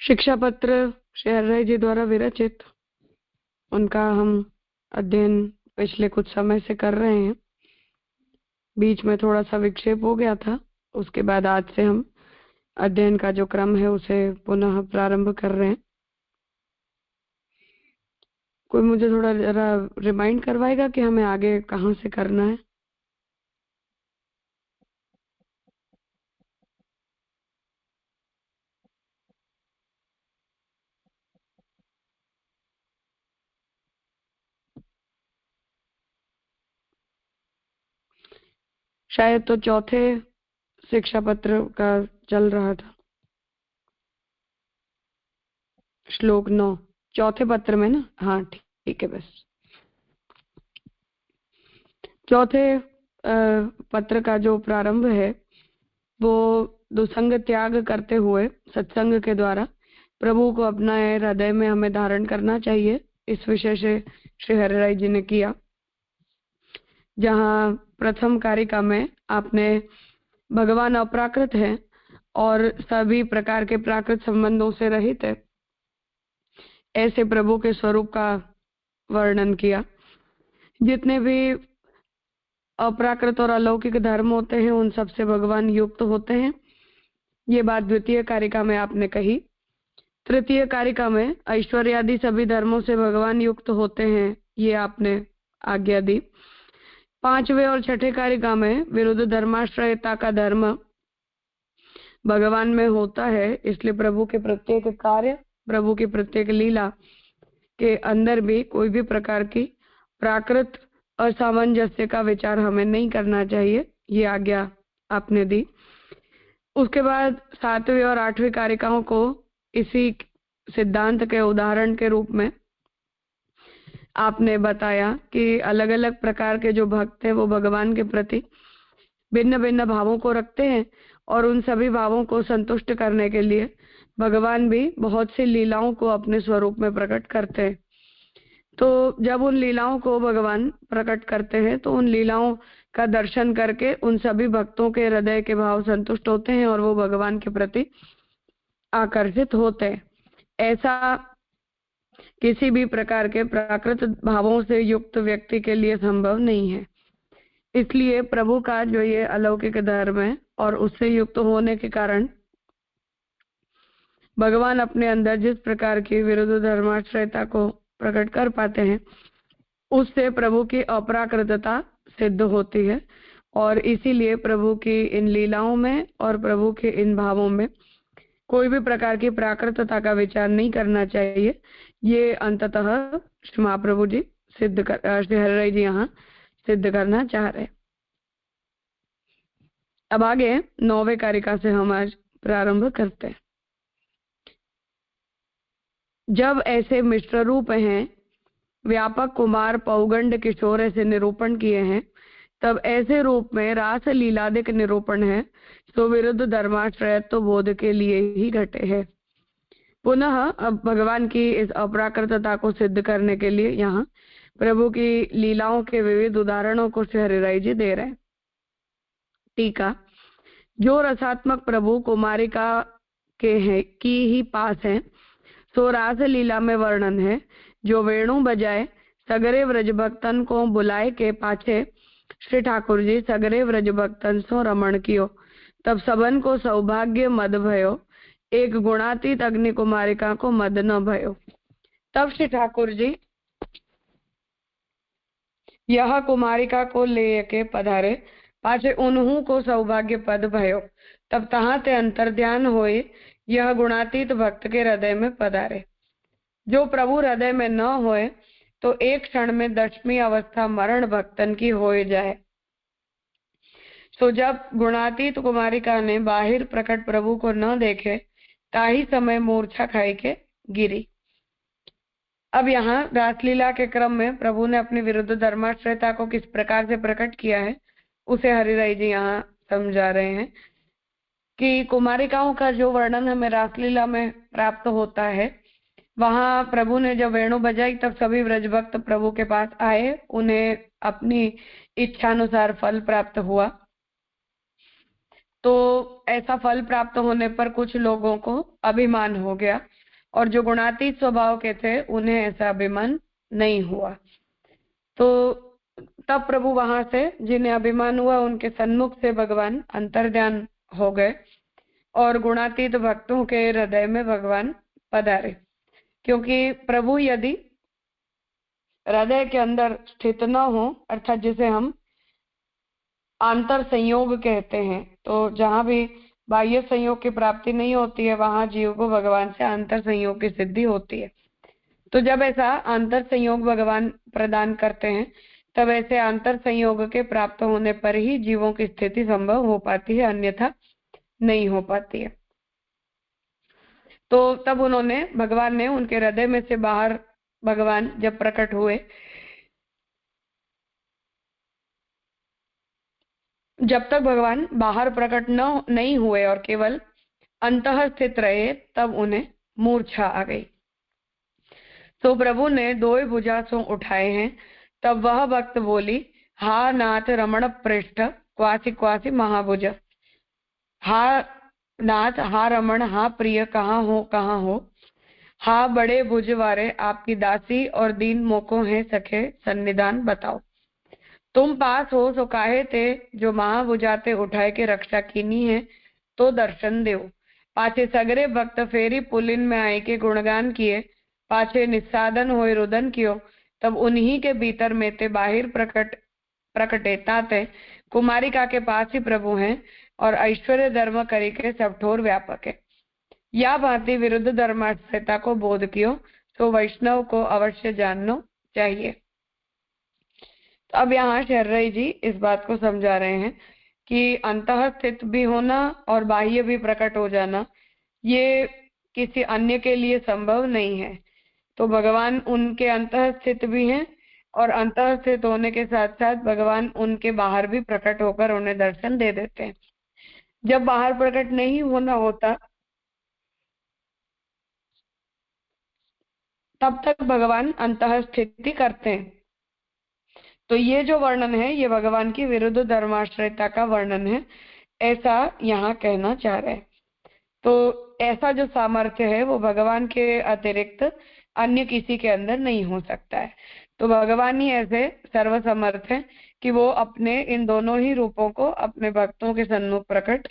शिक्षा पत्र श्री हरिराय जी द्वारा विरचित, उनका हम अध्ययन पिछले कुछ समय से कर रहे हैं। बीच में थोड़ा सा विक्षेप हो गया था, उसके बाद आज से हम अध्ययन का जो क्रम है उसे पुनः प्रारंभ कर रहे हैं। कोई मुझे थोड़ा जरा रिमाइंड करवाएगा कि हमें आगे कहाँ से करना है? शायद तो चौथे शिक्षा पत्र का चल रहा था, श्लोक 9 चौथे पत्र में ना। हाँ ठीक है। बस चौथे पत्र का जो प्रारंभ है वो दुसंग त्याग करते हुए सत्संग के द्वारा प्रभु को अपना हृदय में हमें धारण करना चाहिए, इस विषय से श्री हरिराय जी ने किया। जहाँ प्रथम कारिका में आपने भगवान अपराकृत है और सभी प्रकार के प्राकृत संबंधों से रहित है, ऐसे प्रभु के स्वरूप का वर्णन किया। जितने भी अपराकृत और अलौकिक धर्म होते हैं उन सब से भगवान युक्त होते हैं, ये बात द्वितीय कारिका में आपने कही। तृतीय कारिका में ऐश्वर्यादि सभी धर्मों से भगवान युक्त होते हैं, ये आपने आज्ञा दी। पांचवें और छठे कारिका में विरुद्ध धर्माश्रयता का धर्म भगवान में होता है, इसलिए प्रभु के प्रत्येक कार्य, प्रभु की प्रत्येक लीला के अंदर भी कोई भी प्रकार की प्राकृत असामंजस्य का विचार हमें नहीं करना चाहिए, ये आज्ञा आपने दी। उसके बाद सातवीं और आठवीं कारिकाओं को इसी सिद्धांत के उदाहरण के रूप में आपने बताया कि अलग अलग प्रकार के जो भक्त हैं वो भगवान के प्रति भिन्न भिन्न भावों को रखते हैं और उन सभी भावों को संतुष्ट करने के लिए भगवान भी बहुत सी लीलाओं को अपने स्वरूप में प्रकट करते हैं। तो जब उन लीलाओं को भगवान प्रकट करते हैं तो उन लीलाओं का दर्शन करके उन सभी भक्तों के हृदय के भाव संतुष्ट होते हैं और वो भगवान के प्रति आकर्षित होते हैं। ऐसा किसी भी प्रकार के प्राकृत भावों से युक्त व्यक्ति के लिए संभव नहीं है। इसलिए प्रभु का जो ये अलौकिक धर्म है और उससे युक्त होने के कारण भगवान अपने अंदर जिस प्रकार की विरुद्ध धर्माश्रयता को प्रकट कर पाते हैं उससे प्रभु की अपराकृतता सिद्ध होती है और इसीलिए प्रभु की इन लीलाओं में और प्रभु के इन भावों में कोई भी प्रकार की प्राकृतता का विचार नहीं करना चाहिए। ये अंततः श्री महाप्रभु जी सिद्ध कर, श्री हरिराय जी यहाँ सिद्ध करना चाह रहे। अब आगे नौवें कारिका से हम आज प्रारंभ करते हैं। जब ऐसे मिश्र रूप हैं, व्यापक कुमार पौगंड किशोर ऐसे निरूपण किए हैं, तब ऐसे रूप में रास लीलादिक निरूपण है तो विरुद्ध धर्माश्रयत्व बोध के लिए ही घटे हैं। पुनः अब भगवान की इस अपराकृतता को सिद्ध करने के लिए यहाँ प्रभु की लीलाओं के विविध उदाहरणों को श्री हरिराय जी दे रहे हैं। टीका, जो रसात्मक प्रभु कुमारिका के हैं की ही पास है सो रास लीला में वर्णन है। जो वेणु बजाए सगरे व्रज भक्तन को बुलाए के पाछे श्री ठाकुर जी सगरे व्रज भक्तन सो रमण कियो, तब सबन को सौभाग्य मद भयो, एक गुणातीत अग्नि कुमारिका को मद न भयो। तब श्री ठाकुर जी यह कुमारिका को ले के पधारे, पाछे उन्हू को सौभाग्य पद भयो, तब तहाँ ते अंतर ध्यान होए यह गुणातीत भक्त के हृदय में पधारे। जो प्रभु हृदय में न होए तो एक क्षण में दशमी अवस्था मरण भक्तन की होए जाए। सो जब गुणातीत कुमारिका ने बाहिर प्रकट प्रभु को न देखे ताही समय मूर्छा खाई के गिरी। अब यहाँ रासलीला के क्रम में प्रभु ने अपनी विरुद्ध धर्माश्रयता को किस प्रकार से प्रकट किया है उसे हरिराय जी यहाँ समझा रहे हैं कि कुमारिकाओं का जो वर्णन हमें रासलीला में प्राप्त होता है, वहां प्रभु ने जब वेणु बजाई तब सभी व्रजभक्त प्रभु के पास आए, उन्हें अपनी इच्छानुसार फल प्राप्त हुआ। तो ऐसा फल प्राप्त होने पर कुछ लोगों को अभिमान हो गया, और जो गुणातीत स्वभाव के थे उन्हें ऐसा अभिमान नहीं हुआ। तो तब प्रभु वहां से, जिन्हें अभिमान हुआ उनके सन्मुख से भगवान अंतर्ध्यान हो गए और गुणातीत भक्तों के हृदय में भगवान पधारे। क्योंकि प्रभु यदि हृदय के अंदर स्थित न हो, अर्थात जिसे हम आंतर संयोग कहते हैं, तो जहां भी बाह्य संयोग की प्राप्ति नहीं होती है वहां जीव को भगवान से अंतर संयोग की सिद्धि होती है। तो जब ऐसा अंतर संयोग भगवान प्रदान करते हैं, तब ऐसे अंतर संयोग के प्राप्त होने पर ही जीवों की स्थिति संभव हो पाती है, अन्यथा नहीं हो पाती है। तो तब उन्होंने, भगवान ने उनके हृदय में से बाहर भगवान जब प्रकट हुए, जब तक भगवान बाहर प्रकट नहीं हुए और केवल अंतः स्थित रहे, तब उन्हें मूर्छा आ गई। तो प्रभु ने दो भुजा सो उठाए हैं। तब वह भक्त बोली, हा नाथ रमण पृष्ठ क्वासी क्वासी महाभुज। हा नाथ, हा रमण, हा प्रिय, कहाँ हो। हा बड़े भुज वारे, आपकी दासी और दीन मोको है सखे, सन्निधान बताओ। तुम पास हो सो काहे ते, जो महाभुजाते उठाए के रक्षा कीनी है, तो दर्शन देव। पाछे सगरे भक्त फेरी पुलिन में आए के गुणगान किए, पाछे निस्सादन होए रुदन कियो। तब उन्हीं के भीतर में ते बाहिर प्रकटेता ते कुमारिका के पास ही प्रभु हैं, और ऐश्वर्य धर्म करी के सब ठोर व्यापक है। या भांति विरुद्ध धर्माश्रयता को बोध कियो, तो वैष्णव को अवश्य जानना चाहिए। अब यहाँ शर्रई जी इस बात को समझा रहे हैं कि अंतः स्थित भी होना और बाह्य भी प्रकट हो जाना, ये किसी अन्य के लिए संभव नहीं है। तो भगवान उनके अंतः स्थित भी हैं, और अंतः स्थित होने के साथ साथ भगवान उनके बाहर भी प्रकट होकर उन्हें दर्शन दे देते हैं। जब बाहर प्रकट नहीं होना होता, तब तक भगवान अंतः स्थिति करते हैं। तो ये जो वर्णन है, ये भगवान की विरुद्ध धर्माश्रयता का वर्णन है, ऐसा यहाँ कहना चाह रहे हैं। तो ऐसा जो सामर्थ्य है वो भगवान के अतिरिक्त अन्य किसी के अंदर नहीं हो सकता है। तो भगवान ही ऐसे सर्वसमर्थ है कि वो अपने इन दोनों ही रूपों को अपने भक्तों के सन्मुख प्रकट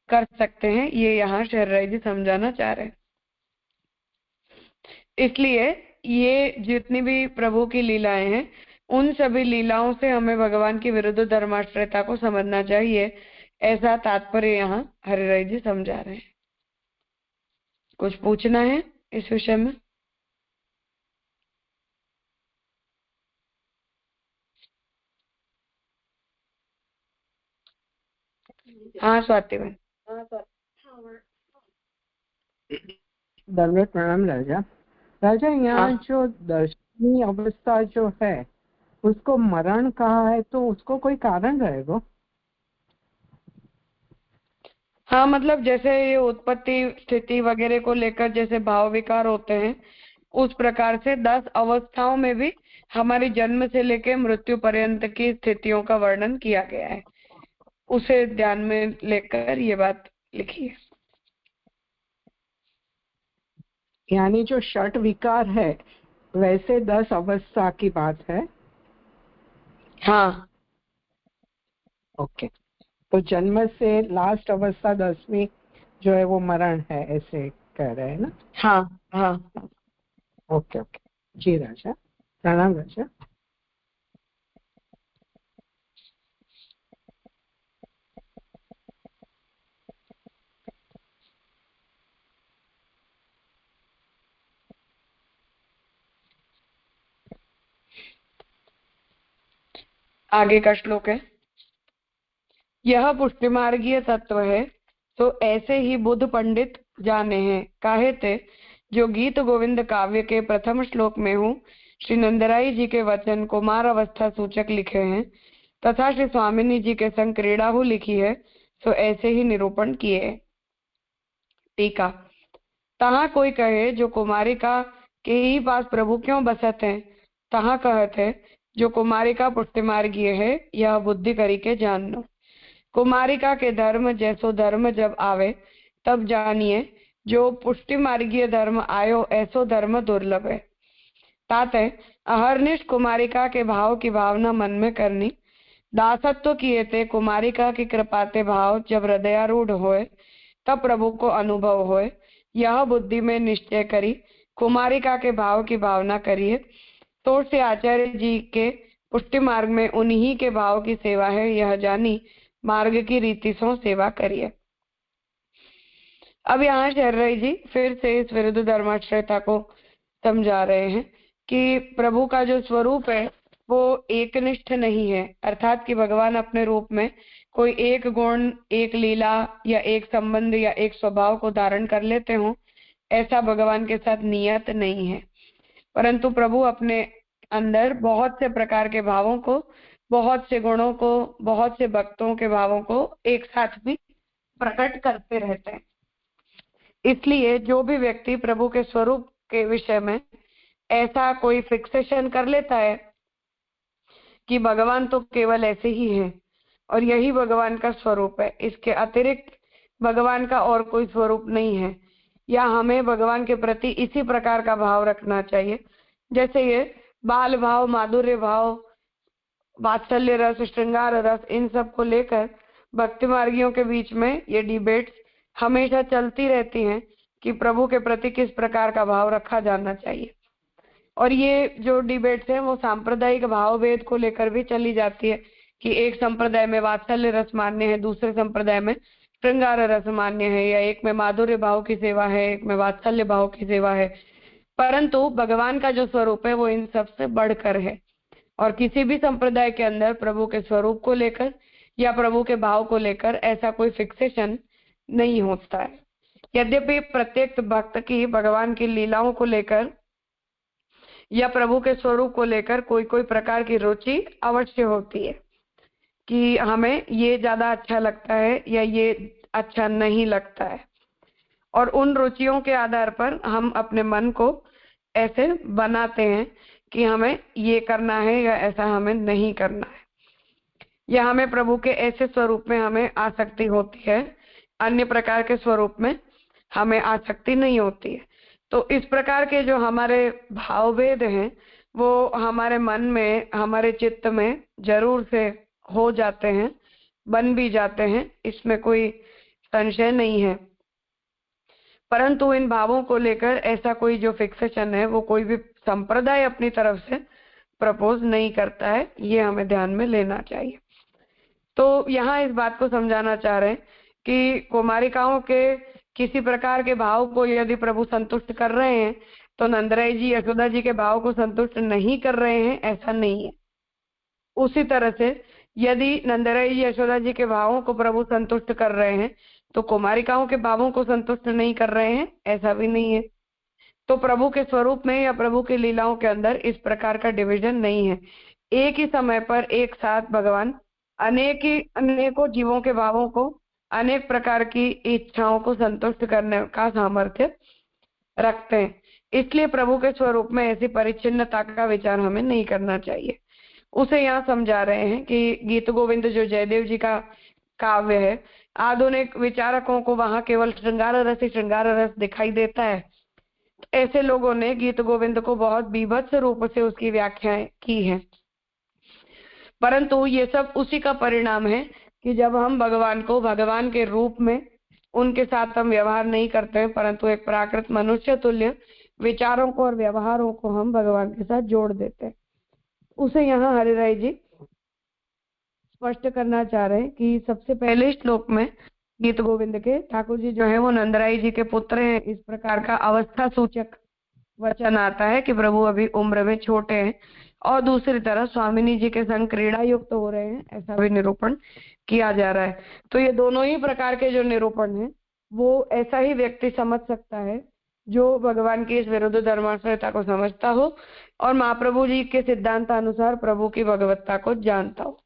कर सकते हैं। ये यहाँ शर्रई जी समझाना चाह रहे हैं। इसलिए ये जितनी भी प्रभु की लीलाएं हैं, उन सभी लीलाओं से हमें भगवान की विरुद्ध धर्माश्रयता को समझना चाहिए, ऐसा तात्पर्य यहाँ हरिराय जी समझा रहे हैं। कुछ पूछना है इस विषय में? हाँ स्वाति बहन। दंडवत प्रणाम राजा। राजा यहाँ हाँ। जो दर्शनी अवस्था जो है उसको मरण कहा है, तो उसको कोई कारण रहेगा? हाँ, मतलब जैसे ये उत्पत्ति स्थिति वगैरह को लेकर जैसे भाव विकार होते हैं, उस प्रकार से 10 अवस्थाओं में भी हमारी जन्म से लेकर मृत्यु पर्यंत की स्थितियों का वर्णन किया गया है। उसे ध्यान में लेकर ये बात लिखी है। यानी जो षट विकार है वैसे 10 अवस्था की बात है। हाँ। ओके, तो जन्म से लास्ट अवस्था 10वीं जो है वो मरण है, ऐसे कह रहे हैं ना? हाँ हाँ। ओके ओके जी राजा, प्रणाम राजा। आगे का श्लोक है, यह पुष्टिमार्गीय तत्व है, तो ऐसे ही बुद्ध पंडित जाने हैं। काहे थे, जो गीत गोविंद काव्य के प्रथम श्लोक में हूँ श्री नंदराई जी के वचन कुमार अवस्था सूचक लिखे हैं, तथा श्री स्वामिनी जी के संग क्रीड़ाहु लिखी है, सो ऐसे ही निरूपण किए। टीका, तहाँ कोई कहे जो कुमारिका के ही पास प्रभु क्यों बसत है, तहाँ कहत है जो कुमारिका पुष्टिमार्गीय है, यह बुद्धि करी के जान लो। कुमारिका के धर्म जैसो धर्म जब आवे, तब जानिए जो पुष्टि मार्गीय धर्म आयो, ऐसो धर्म दुर्लभ है। ताते अहरनिश कुमारिका के भाव की भावना मन में करनी, दासत्व किए थे कुमारिका की कृपाते भाव जब हृदयारूढ़ होए, तब प्रभु को अनुभव होए। यह बुद्धि में निश्चय करी, कुमारिका के भाव की भावना करिए। तो से आचार्य जी के पुष्टि मार्ग में उन्हीं के भाव की सेवा है, यह जानी मार्ग की रीति सो सेवा करिए। अब यहाँ शर्रई जी फिर से इस विरुद्ध धर्माश्रयता को समझा रहे हैं कि प्रभु का जो स्वरूप है वो एकनिष्ठ नहीं है, अर्थात कि भगवान अपने रूप में कोई एक गुण, एक लीला या एक संबंध या एक स्वभाव को धारण कर लेते हो, ऐसा भगवान के साथ नियत नहीं है। परंतु प्रभु अपने अंदर बहुत से प्रकार के भावों को, बहुत से गुणों को, बहुत से भक्तों के भावों को एक साथ भी प्रकट करते रहते हैं। इसलिए जो भी व्यक्ति प्रभु के स्वरूप के विषय में ऐसा कोई फिक्सेशन कर लेता है कि भगवान तो केवल ऐसे ही है और यही भगवान का स्वरूप है, इसके अतिरिक्त भगवान का और कोई स्वरूप नहीं है, या हमें भगवान के प्रति इसी प्रकार का भाव रखना चाहिए जैसे ये बाल भाव, माधुर्य भाव, वात्सल्य रस, श्रृंगार रस, इन सब को लेकर भक्ति मार्गियों के बीच में ये डिबेट्स हमेशा चलती रहती हैं कि प्रभु के प्रति किस प्रकार का भाव रखा जाना चाहिए। और ये जो डिबेट्स हैं वो सांप्रदायिक भाव भेद को लेकर भी चली जाती है कि एक संप्रदाय में वात्सल्य रस मान्य है, दूसरे संप्रदाय में श्रृंगार रस मान्य है, या एक में माधुर्य भाव की सेवा है, एक में वात्सल्य भाव की सेवा है। परंतु भगवान का जो स्वरूप है वो इन सबसे बढ़कर है, और किसी भी संप्रदाय के अंदर प्रभु के स्वरूप को लेकर या प्रभु के भाव को लेकर ऐसा कोई फिक्सेशन नहीं होता है। यद्यपि प्रत्येक भक्त की भगवान की लीलाओं को लेकर या प्रभु के स्वरूप को लेकर कोई कोई प्रकार की रुचि अवश्य होती है कि हमें ये ज्यादा अच्छा लगता है या ये अच्छा नहीं लगता है, और उन रुचियों के आधार पर हम अपने मन को ऐसे बनाते हैं कि हमें ये करना है या ऐसा हमें नहीं करना है, या हमें प्रभु के ऐसे स्वरूप में हमें आसक्ति होती है, अन्य प्रकार के स्वरूप में हमें आसक्ति नहीं होती है। तो इस प्रकार के जो हमारे भाव भेद हैं वो हमारे मन में, हमारे चित्त में जरूर से हो जाते हैं, बन भी जाते हैं, इसमें कोई संशय नहीं है। परंतु इन भावों को लेकर ऐसा कोई जो फिक्सेशन है वो कोई भी संप्रदाय अपनी तरफ से प्रपोज नहीं करता है, ये हमें ध्यान में लेना चाहिए। तो यहाँ इस बात को समझाना चाह रहे हैं कि कुमारिकाओं के किसी प्रकार के भाव को यदि प्रभु संतुष्ट कर रहे हैं तो नंदराई जी, यशोदा जी के भाव को संतुष्ट नहीं कर रहे हैं, ऐसा नहीं है। उसी तरह से यदि नंदराई जी, यशोदा जी के भावों को प्रभु संतुष्ट कर रहे हैं तो कुमारिकाओं के भावों को संतुष्ट नहीं कर रहे हैं, ऐसा भी नहीं है। तो प्रभु के स्वरूप में या प्रभु की लीलाओं के अंदर इस प्रकार का डिवीजन नहीं है। एक ही समय पर एक साथ भगवान अनेकों जीवों के भावों को, अनेक प्रकार की इच्छाओं को संतुष्ट करने का सामर्थ्य रखते हैं। इसलिए प्रभु के स्वरूप में ऐसी परिच्छिन्नता का विचार हमें नहीं करना चाहिए। उसे यहाँ समझा रहे हैं कि गीत गोविंद जो जयदेव जी का काव्य है, आधुनिक विचारकों को वहां केवल श्रृंगार रस ही श्रृंगार रस दिखाई देता है। ऐसे लोगों ने गीत गोविंद को बहुत बीभत्स रूप से उसकी व्याख्याएं की है, परंतु ये सब उसी का परिणाम है कि जब हम भगवान को भगवान के रूप में उनके साथ हम व्यवहार नहीं करते हैं, परंतु एक प्राकृत मनुष्य तुल्य विचारों को और व्यवहारों को हम भगवान के साथ जोड़ देते हैं। उसे यहाँ हरिराय जी स्पष्ट करना चाह रहे हैं कि सबसे पहले श्लोक में गीत गोविंद के ठाकुर जी जो है वो नंदराई जी के पुत्र हैं, इस प्रकार का अवस्था सूचक वचन आता है कि प्रभु अभी उम्र में छोटे हैं, और दूसरी तरफ स्वामिनी जी के संग क्रीड़ा युक्त हो रहे हैं, ऐसा भी निरूपण किया जा रहा है। तो ये दोनों ही प्रकार के जो निरूपण हैं वो ऐसा ही व्यक्ति समझ सकता है जो भगवान की इस विरुद्ध धर्माश्रयता को समझता हो और महाप्रभु जी के सिद्धांतानुसार प्रभु की भगवत्ता को जानता हो।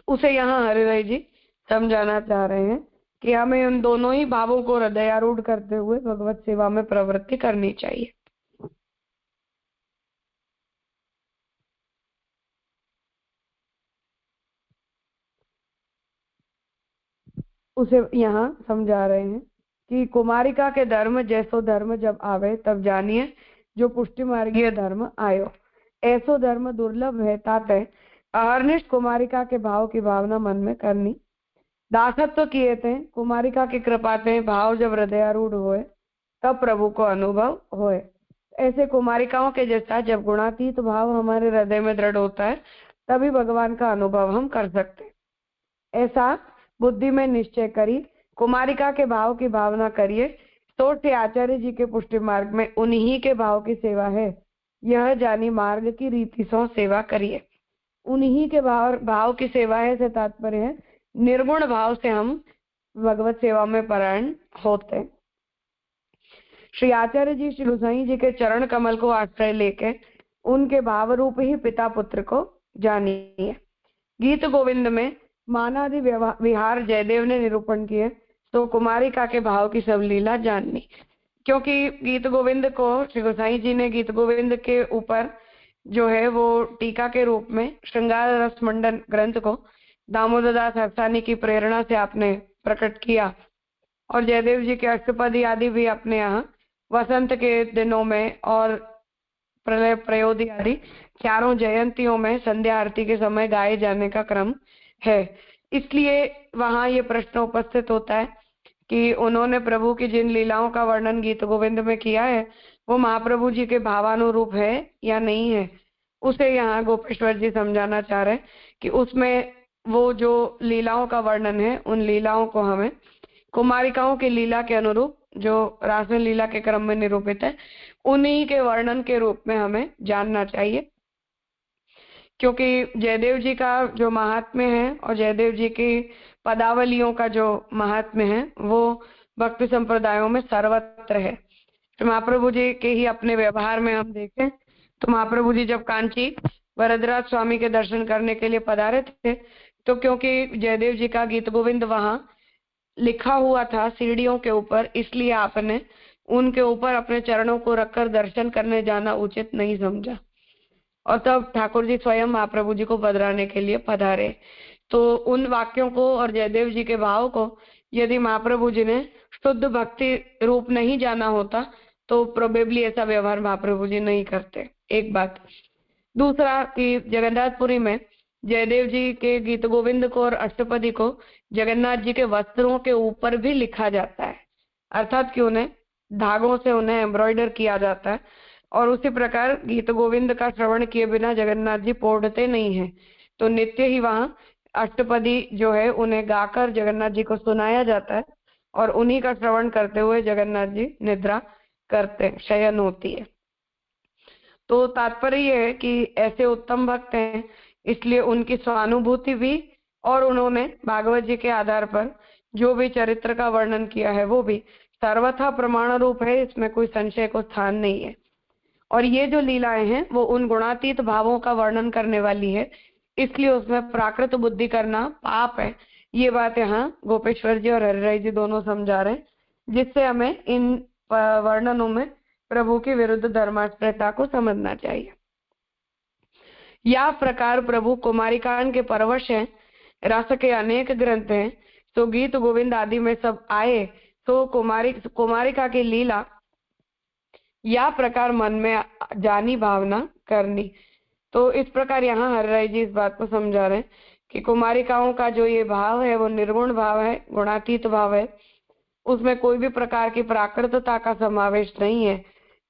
उसे यहाँ हरिराय जी समझाना चाह रहे हैं कि हमें उन दोनों ही भावों को हृदयारूढ़ करते हुए भगवत सेवा में प्रवृत्ति करनी चाहिए। उसे यहाँ समझा रहे हैं कि कुमारिका के धर्म जैसो धर्म जब आवे तब जानिए जो पुष्टि मार्गीय धर्म आयो। ऐसो धर्म दुर्लभ है ताते अहर्निष्ठ कुमारिका के भाव की भावना मन में करनी। दासत्व किए थे कुमारिका की कृपा थे भाव जब हृदयारूढ़ होए तब प्रभु को अनुभव होए। ऐसे कुमारिकाओं के जैसा जब गुणातीत भाव हमारे हृदय में दृढ़ होता है तभी भगवान का अनुभव हम कर सकते हैं। ऐसा बुद्धि में निश्चय करी कुमारिका के भाव की भावना करिए। तो से आचार्य जी के पुष्टि मार्ग में उन्हीं के भाव की सेवा है, यह जानी मार्ग की रीति सो सेवा करिए। उन्हीं के भाव की सेवा है से तात्पर्य है निर्गुण भाव से हम भगवत सेवा में परायण होते हैं। श्री आचार्य जी श्री गोसाई जी के चरण कमल को आश्रय लेके उनके भाव रूप ही पिता पुत्र को जानिए। गीत गोविंद में मानादि विहार जयदेव ने निरूपण किए तो कुमारिका के भाव की सब लीला जाननी। क्योंकि गीत गोविंद को श्री गोसाई जी ने गीत गोविंद के ऊपर जो है वो टीका के रूप में श्रृंगार रस मंडन ग्रंथ को दामोदर दास हरसानी की प्रेरणा से आपने प्रकट किया और जयदेव जी के अष्टपदी आदि भी अपने यहाँ वसंत के दिनों में और प्रलय प्रयोदि आदि चारों जयंतियों में संध्या आरती के समय गाए जाने का क्रम है। इसलिए वहां ये प्रश्न उपस्थित होता है कि उन्होंने प्रभु की जिन लीलाओं का वर्णन गीत गोविंद में किया है वो महाप्रभु जी के भावानुरूप है या नहीं है। उसे यहाँ गोपेश्वर जी समझाना चाह रहे हैं कि उसमें वो जो लीलाओं का वर्णन है उन लीलाओं को हमें कुमारिकाओं की लीला के अनुरूप जो रासलीला लीला के क्रम में निरूपित है उन्हीं के वर्णन के रूप में हमें जानना चाहिए। क्योंकि जयदेव जी का जो महात्म्य है और जयदेव जी की पदावलियों का जो महात्म्य है वो भक्ति संप्रदायों में सर्वत्र है। तो महाप्रभु जी के ही अपने व्यवहार में हम देखें तो महाप्रभु जी जब कांची वरदराज स्वामी के दर्शन करने के लिए पधारे थे तो क्योंकि जयदेव जी का गीत गोविंद वहां लिखा हुआ था सीढ़ियों के ऊपर, इसलिए आपने उनके ऊपर अपने चरणों को रखकर दर्शन करने जाना उचित नहीं समझा और तब ठाकुर जी स्वयं महाप्रभु जी को पधराने के लिए पधारे। तो उन वाक्यों को और जयदेव जी के भाव को यदि महाप्रभु जी ने शुद्ध भक्ति रूप नहीं जाना होता तो प्रोबेबली ऐसा व्यवहार महाप्रभु जी नहीं करते। एक बात। दूसरा कि जगन्नाथपुरी में जयदेव जी के गीत गोविंद को और अष्टपदी को जगन्नाथ जी के वस्त्रों के ऊपर भी लिखा जाता है, अर्थात कि उन्हें धागों से उन्हें एम्ब्रॉयडर किया जाता है और उसी प्रकार गीत गोविंद का श्रवण किए बिना जगन्नाथ जी पौढ़ते नहीं हैं। तो नित्य ही वहां अष्टपदी जो है उन्हें गाकर जगन्नाथ जी को सुनाया जाता है और उन्हीं का श्रवण करते हुए जगन्नाथ जी निद्रा करते, शयन होती है। तो तात्पर्य ये है कि ऐसे उत्तम भक्त हैं इसलिए उनकी स्वानुभूति भी और उन्होंने भागवत जी के आधार पर जो भी चरित्र का वर्णन किया है वो भी सर्वथा प्रमाण रूप है, इसमें कोई संशय को स्थान नहीं है। और ये जो लीलाएं हैं वो उन गुणातीत भावों का वर्णन करने वाली है, इसलिए उसमें प्राकृत बुद्धि करना पाप है। ये बात यहाँ गोपेश्वर जी और हरिराय जी दोनों समझा रहे हैं, जिससे हमें इन वर्णनों में प्रभु की विरुद्ध धर्माश्रयता को समझना चाहिए। या प्रकार प्रभु कुमारिकान के परवश हैं, रस के अनेक ग्रंथ हैं, तो गीत गोविंद आदि में सब आए तो कुमारिका की लीला या प्रकार मन में जानी भावना करनी। तो इस प्रकार यहाँ हरिराय जी इस बात को समझा रहे हैं कि कुमारिकाओं का जो ये भाव है वो निर्गुण भाव है, गुणातीत भाव है, उसमें कोई भी प्रकार की प्राकृतता का समावेश नहीं है।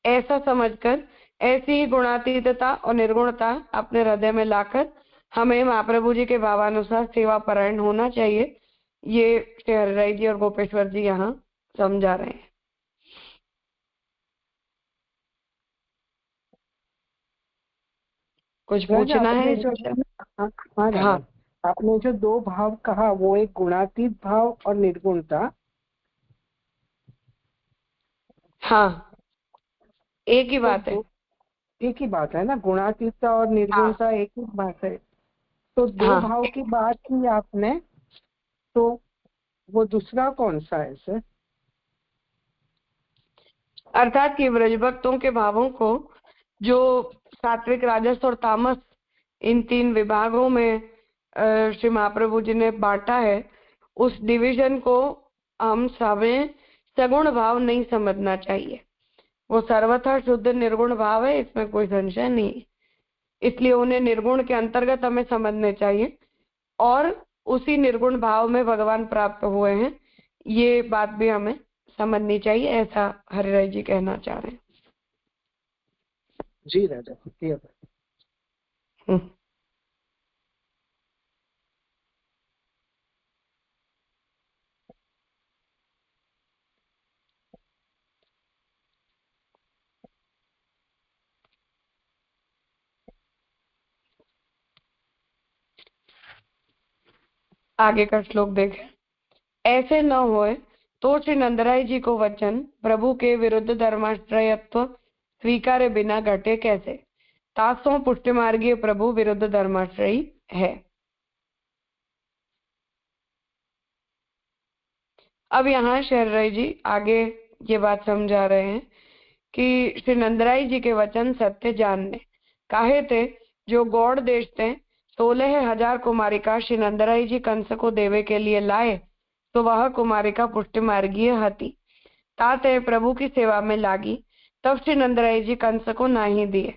ऐसा समझकर ऐसी ही गुणातीतता और निर्गुणता अपने हृदय में लाकर हमें महाप्रभु जी के भावानुसार सेवा परायण होना चाहिए। ये श्री हरिराय जी और गोपेश्वर जी यहाँ समझा रहे हैं। कुछ पूछना है? हाँ, आपने जो दो भाव कहा वो एक गुणातीत भाव और निर्गुण था। हाँ, एक ही बात है। एक ही बात है ना, गुणातीतता और निर्गुणता। हाँ। एक ही बात है। तो दो हाँ। भाव की बात की आपने, तो वो दूसरा कौन सा है सर? अर्थात कि ब्रजभक्तों के भावों को जो सात्विक, राजस और तामस इन तीन विभागों में श्री महाप्रभु जी ने बांटा है, उस डिवीजन को हम हमें सगुण भाव नहीं समझना चाहिए। वो सर्वथा शुद्ध निर्गुण भाव है, इसमें कोई संशय नहीं है। इसलिए उन्हें निर्गुण के अंतर्गत हमें समझने चाहिए और उसी निर्गुण भाव में भगवान प्राप्त हुए हैं, ये बात भी हमें समझनी चाहिए, ऐसा हरिराय जी कहना चाह रहे हैं। जी राजा, आगे का श्लोक देखें। ऐसे न होए तो श्री नंदराय जी को वचन प्रभु के विरुद्ध धर्माश्रयत्व स्वीकार्य बिना घटे कैसे। तासों पुष्टि मार्गीय प्रभु विरुद्ध धर्माश्रयी है। अब यहाँ शहरराय जी आगे ये बात समझा रहे हैं कि श्री नंदराय जी के वचन सत्य जानने काहे थे, जो गौड़ देश थे 16,000 कुमारिका श्री नंदराय जी कंस को देवे के लिए लाए, तो वह कुमारिका पुष्टि मार्गीय हती। ताते प्रभु की सेवा में लागी, तब श्री नंदराय जी कंस को नाही दिए।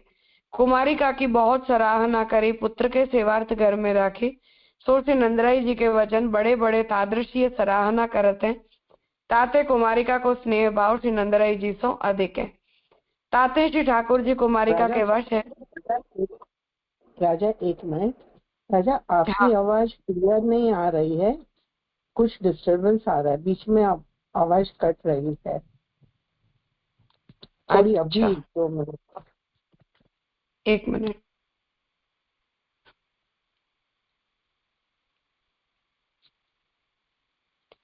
कुमारिका की बहुत सराहना करी, पुत्र के सेवार्थ घर में राखी। सो श्री नंदराय जी के वचन बड़े बड़े तादृशीय सराहना करते, ताते कुमारिका को स्नेह भाव श्री नंदराय जी सो अधिक है। ताते श्री ठाकुर जी कुमारिका के वश है। राजा एक मिनट, राजा आपकी हाँ। आवाज क्लियर नहीं आ रही है, कुछ डिस्टरबेंस आ रहा है, बीच में आवाज कट रही है थोड़ी। अच्छा, अभी 2 मिनट, 1 मिनट।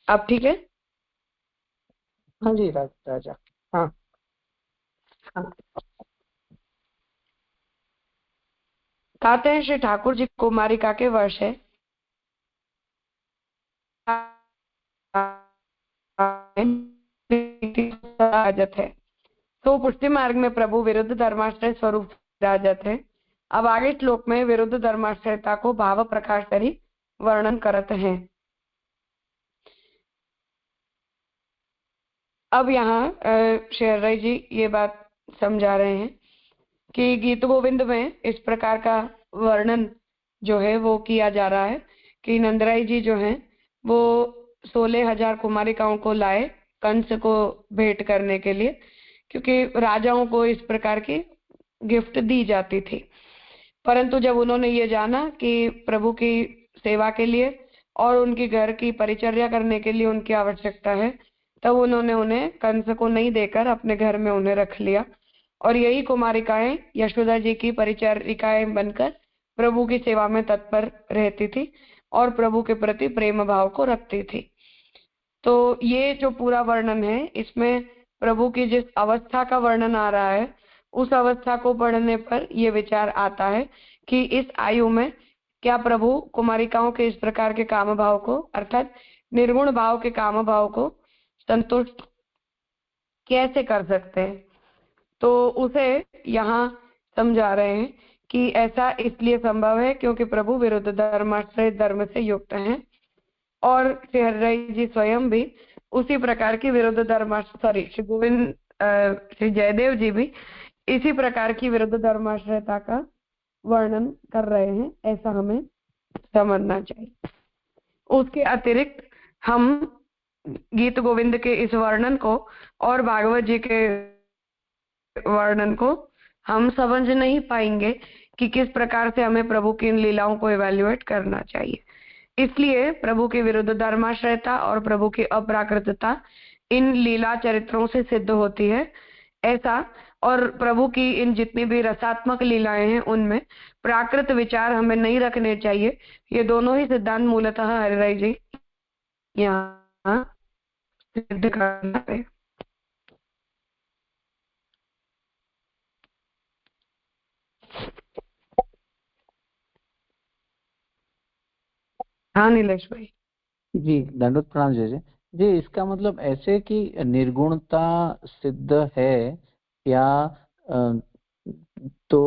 अब ठीक है। हाँ जी राजा, हाँ हाँ। कहते हैं श्री ठाकुर जी कुमारिका के वश है, राजत है। तो पुष्टि मार्ग में प्रभु विरुद्ध धर्माश्रय स्वरूप राजत है। अब आगे श्लोक में विरुद्ध धर्माश्रयता को भाव प्रकाश करी वर्णन करते हैं। अब यहाँ शेरराय जी ये बात समझा रहे हैं कि गीत गोविंद में इस प्रकार का वर्णन जो है वो किया जा रहा है कि नंदराय जी जो हैं वो 16,000 कुमारिकाओं को लाए कंस को भेंट करने के लिए, क्योंकि राजाओं को इस प्रकार की गिफ्ट दी जाती थी। परंतु जब उन्होंने ये जाना कि प्रभु की सेवा के लिए और उनकी घर की परिचर्या करने के लिए उनकी आवश्यकता है, तब उन्होंने उन्हें कंस को नहीं देकर अपने घर में उन्हें रख लिया और यही कुमारिकाएं यशोदा जी की परिचारिकाएं बनकर प्रभु की सेवा में तत्पर रहती थी और प्रभु के प्रति प्रेम भाव को रखती थी। तो ये जो पूरा वर्णन है इसमें प्रभु की जिस अवस्था का वर्णन आ रहा है, उस अवस्था को पढ़ने पर यह विचार आता है कि इस आयु में क्या प्रभु कुमारिकाओं के इस प्रकार के काम भाव को, अर्थात निर्गुण भाव के काम भाव को संतुष्ट कैसे कर सकते हैं। तो उसे यहाँ समझा रहे हैं कि ऐसा इसलिए संभव है क्योंकि प्रभु विरुद्ध धर्माश्रय धर्म से युक्त हैं और श्री हरिराय जी स्वयं भी उसी प्रकार की विरुद्ध धर्माश्रय, श्री गोविंद श्री जयदेव जी भी इसी प्रकार की विरुद्ध धर्माश्रयता का वर्णन कर रहे हैं, ऐसा हमें समझना चाहिए। उसके अतिरिक्त हम गीत गोविंद के इस वर्णन को और भागवत जी के वर्णन को हम समझ नहीं पाएंगे कि किस प्रकार से हमें प्रभु की इन लीलाओं को इवैल्यूएट करना चाहिए। इसलिए प्रभु के विरुद्ध धर्माश्रयता और प्रभु की अपराकृतता इन लीला चरित्रों से सिद्ध होती है ऐसा, और प्रभु की इन जितनी भी रसात्मक लीलाएं हैं उनमें प्राकृत विचार हमें नहीं रखने चाहिए। ये दोनों ही सिद्धांत मूलतः हरिराय जी यहाँ सिद्ध करना है। हाँ नीलेश भाई जी, दंडवत प्रणाम जी। जी, इसका मतलब ऐसे कि निर्गुणता सिद्ध है या तो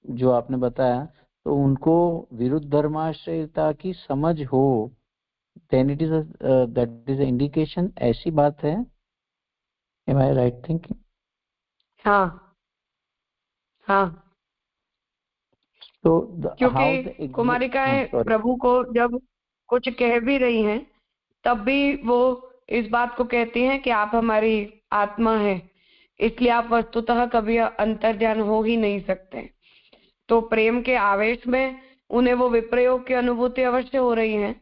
जो आपने बताया तो उनको विरुद्ध धर्माश्रयता की समझ हो then it is that is an indication, ऐसी बात है. Am I right thinking? हाँ हाँ, So how क्योंकि कुमारिकाएं प्रभु को जब कुछ कह भी रही हैं तब भी वो इस बात को कहती हैं कि आप हमारी आत्मा है, इसलिए आप वस्तुतः कभी अंतर्ध्यान हो ही नहीं सकते. तो प्रेम के आवेश में उन्हें वो विप्रयोग की अनुभूति अवश्य हो रही है,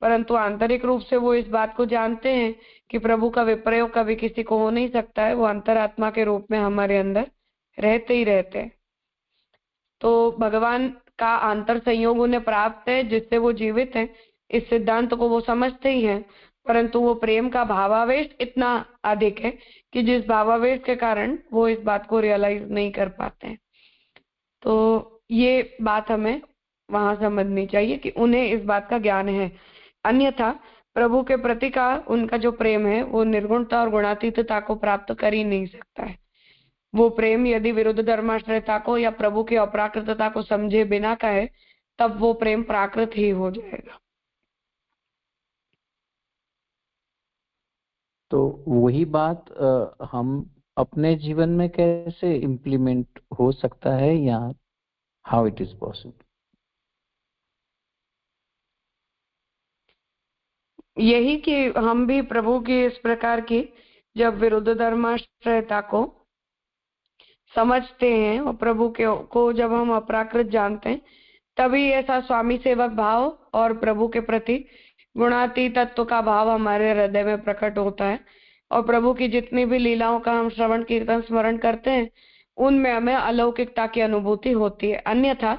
परंतु आंतरिक रूप से वो इस बात को जानते हैं कि प्रभु का विप्रयोग कभी किसी को हो नहीं सकता है. वो अंतरात्मा के रूप में हमारे अंदर रहते ही रहते हैं. तो भगवान का अंतर संयोग उन्हें प्राप्त है जिससे वो जीवित हैं. इस सिद्धांत को वो समझते ही हैं, परंतु वो प्रेम का भावावेश इतना अधिक है कि जिस भावावेश के कारण वो इस बात को रियलाइज नहीं कर पाते हैं. तो ये बात हमें वहां समझनी चाहिए कि उन्हें इस बात का ज्ञान है. अन्यथा प्रभु के प्रति का उनका जो प्रेम है वो निर्गुणता और गुणातीतता को प्राप्त कर ही नहीं सकता है. वो प्रेम यदि विरुद्ध धर्माश्रयता को या प्रभु की अपराकृतता को समझे बिना का है, तब वो प्रेम प्राकृत ही हो जाएगा. तो वही बात हम अपने जीवन में कैसे इम्प्लीमेंट हो सकता है, या हाउ इट इज पॉसिबल? यही कि हम भी प्रभु की इस प्रकार की जब विरुद्ध धर्माश्रयता को समझते हैं और प्रभु को जब हम अपराकृत जानते हैं, तभी ऐसा स्वामी सेवक भाव और प्रभु के प्रति गुणातीत तत्व का भाव हमारे हृदय में प्रकट होता है. और प्रभु की जितनी भी लीलाओं का हम श्रवण कीर्तन स्मरण करते हैं, उनमें हमें अलौकिकता की अनुभूति होती है. अन्यथा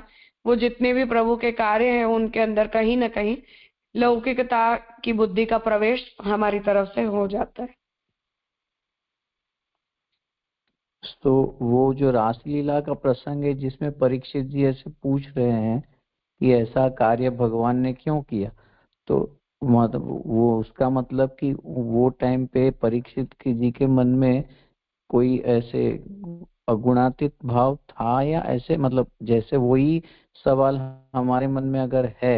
वो जितने भी प्रभु के कार्य हैं उनके अंदर कहीं ना कहीं लौकिकता की बुद्धि का प्रवेश हमारी तरफ से हो जाता है. तो वो जो रासलीला का प्रसंग है जिसमें परीक्षित जी ऐसे पूछ रहे हैं कि ऐसा कार्य भगवान ने क्यों किया, तो मतलब वो उसका मतलब कि वो टाइम पे परीक्षित जी के मन में कोई ऐसे अगुणातीत भाव था, या ऐसे मतलब जैसे वही सवाल हमारे मन में अगर है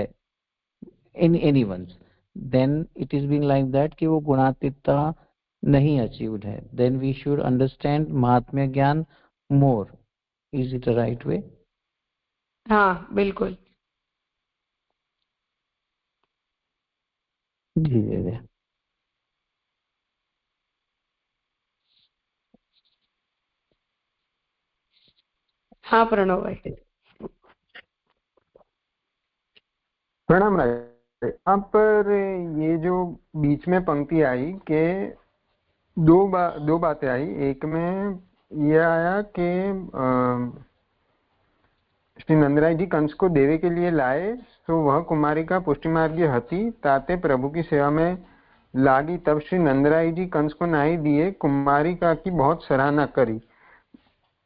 in anyone's, then it is being like that कि वो गुणातीतता नहीं अचीव्ड है, देन वी शुड अंडरस्टैंड महात्म्य ज्ञान more. Is it a right way? हाँ बिल्कुल. जी जी जी. हाँ प्रणव भाई. प्रणाम राय. यहाँ पर ये जो बीच में पंक्ति आई कि दो बातें आई. एक में ये आया कि श्री नंदराय जी कंस को देवे के लिए लाए, तो वह कुमारिका पुष्टिमार्गी हती ताते प्रभु की सेवा में लागी. तब श्री नंदराय जी कंस को नहीं दिए, कुमारिका की बहुत सराहना करी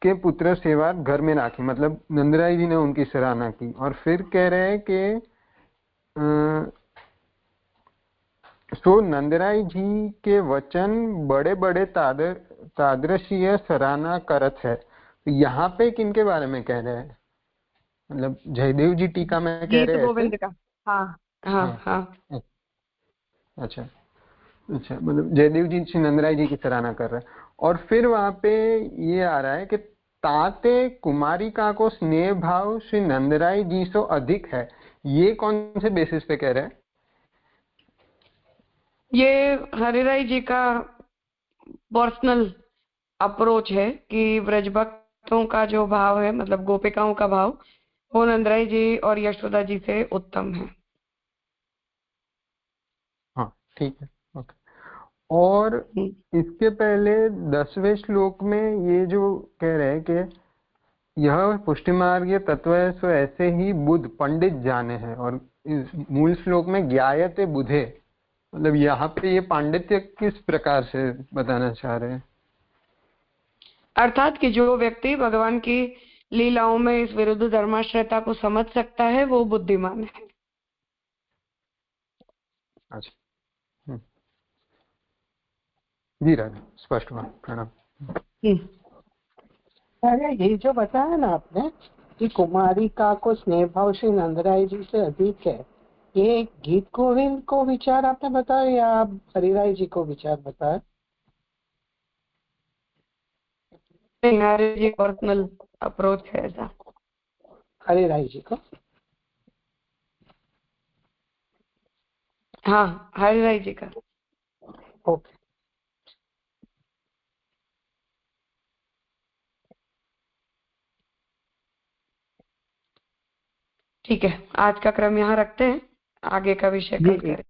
के पुत्र सेवा घर में राखी. मतलब नंदराय जी ने उनकी सराहना की. और फिर कह रहे हैं कि सो नंदराय जी के वचन बड़े बड़े तादृशीय सराहना करत है. तो यहाँ पे किनके बारे में कह रहे हैं? मतलब जयदेव जी टीका में कह रहे हैं गोविंद का. हाँ हाँ हाँ. अच्छा अच्छा, मतलब जयदेव जी श्री नंदराय जी की सराहना कर रहे हैं. और फिर वहां पे ये आ रहा है कि ताते कुमारिका को स्नेह भाव श्री नंदराय जी से अधिक है. ये कौन से बेसिस पे कह रहे हैं? ये हरिराय जी का पर्सनल अप्रोच है कि ब्रजभक्तों का जो भाव है, मतलब गोपिकाओं का भाव, वो नंदराय जी और यशोदा जी से उत्तम है. हाँ ठीक है, ओके. और इसके पहले 10वें श्लोक में ये जो कह रहे हैं कि यह पुष्टिमार्ग तत्व है सो ऐसे ही बुद्ध पंडित जाने हैं. और इस मूल श्लोक में ज्ञायते बुधे, मतलब यहाँ पे ये पांडित्य किस प्रकार से बताना चाह रहे हैं? अर्थात कि जो व्यक्ति भगवान की लीलाओं में इस विरुद्ध धर्माश्रयता को समझ सकता है वो बुद्धिमान है. अच्छा जी राजा, स्पष्ट हुआ. प्रणाम. अरे ये जो बताया ना आपने कि कुमारिका को स्नेह भाव श्री नंदराय जी से अधिक है, ये गीत गोविंद को विचार आपने बताया या आप हरिराय जी को विचार बताया? नहीं, हरि जी पर्सनल अप्रोच है ऐसा। हरिराय जी को। हाँ, हरिराय जी का। ओके। ठीक है, आज का क्रम यहाँ रखते हैं, आगे का विषय जी कल जी करें।